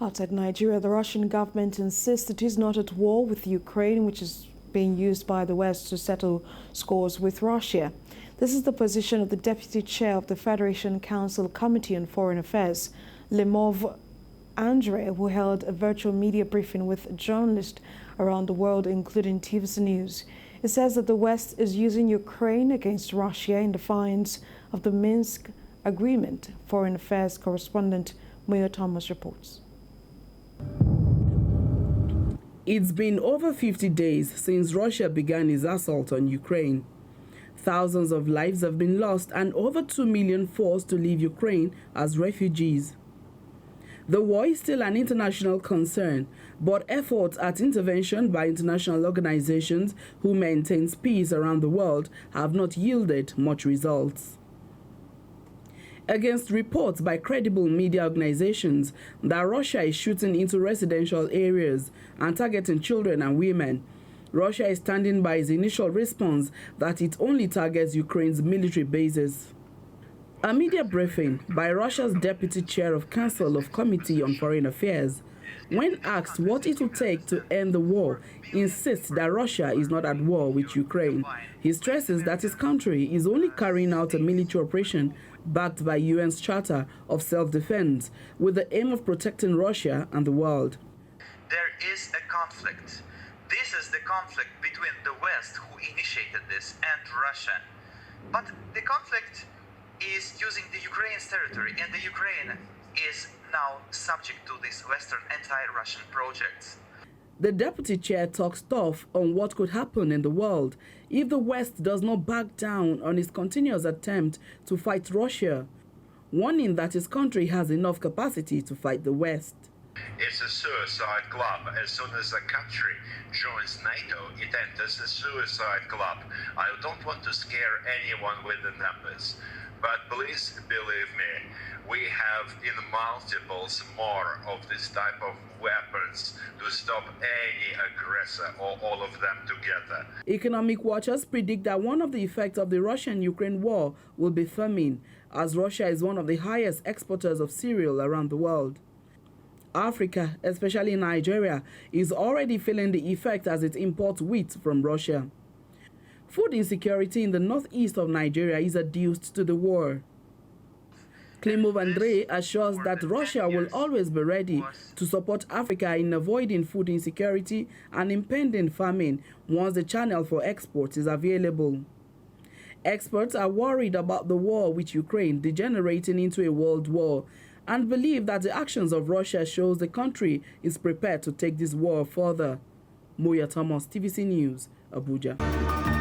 Outside Nigeria, the Russian government insists it is not at war with Ukraine, which is being used by the West to settle scores with Russia. This is the position of the deputy chair of the Federation Council Committee on Foreign Affairs, Lemov Andre, who held a virtual media briefing with journalists around the world, including TVC News. It says that the West is using Ukraine against Russia in defiance of the Minsk Agreement. Foreign Affairs correspondent Moyo Thomas reports. It's been over 50 days since Russia began its assault on Ukraine. Thousands of lives have been lost and over 2 million forced to leave Ukraine as refugees. The war is still an international concern, but efforts at intervention by international organizations who maintain peace around the world have not yielded much results. Against reports by credible media organizations that Russia is shooting into residential areas and targeting children and women, Russia is standing by its initial response that it only targets Ukraine's military bases. A media briefing by Russia's deputy chair of Council of Committee on Foreign Affairs, when asked what it will take to end the war, insists that Russia is not at war with Ukraine. He stresses that his country is only carrying out a military operation backed by UN's Charter of Self-Defense with the aim of protecting Russia and the world. There is a conflict. This is the conflict between the West, who initiated this, and Russia. But the conflict is using the Ukraine's territory, and the Ukraine is now subject to these Western anti-Russian projects. The deputy chair talks tough on what could happen in the world if the West does not back down on its continuous attempt to fight Russia, warning that his country has enough capacity to fight the West. It's a suicide club. As soon as a country joins NATO, it enters the suicide club. I don't want to scare anyone with the numbers, but please believe me, we have in multiples more of this type of weapons to stop any aggressor or all of them together. Economic watchers predict that one of the effects of the Russian-Ukraine war will be famine, as Russia is one of the highest exporters of cereal around the world. Africa, especially Nigeria, is already feeling the effect as it imports wheat from Russia. Food insecurity in the northeast of Nigeria is adduced to the war. Lemov Andre assures that Russia will always be ready to support Africa in avoiding food insecurity and impending famine once the channel for export is available. Experts are worried about the war with Ukraine degenerating into a world war and believe that the actions of Russia shows the country is prepared to take this war further. Moyo Thomas, TVC News, Abuja.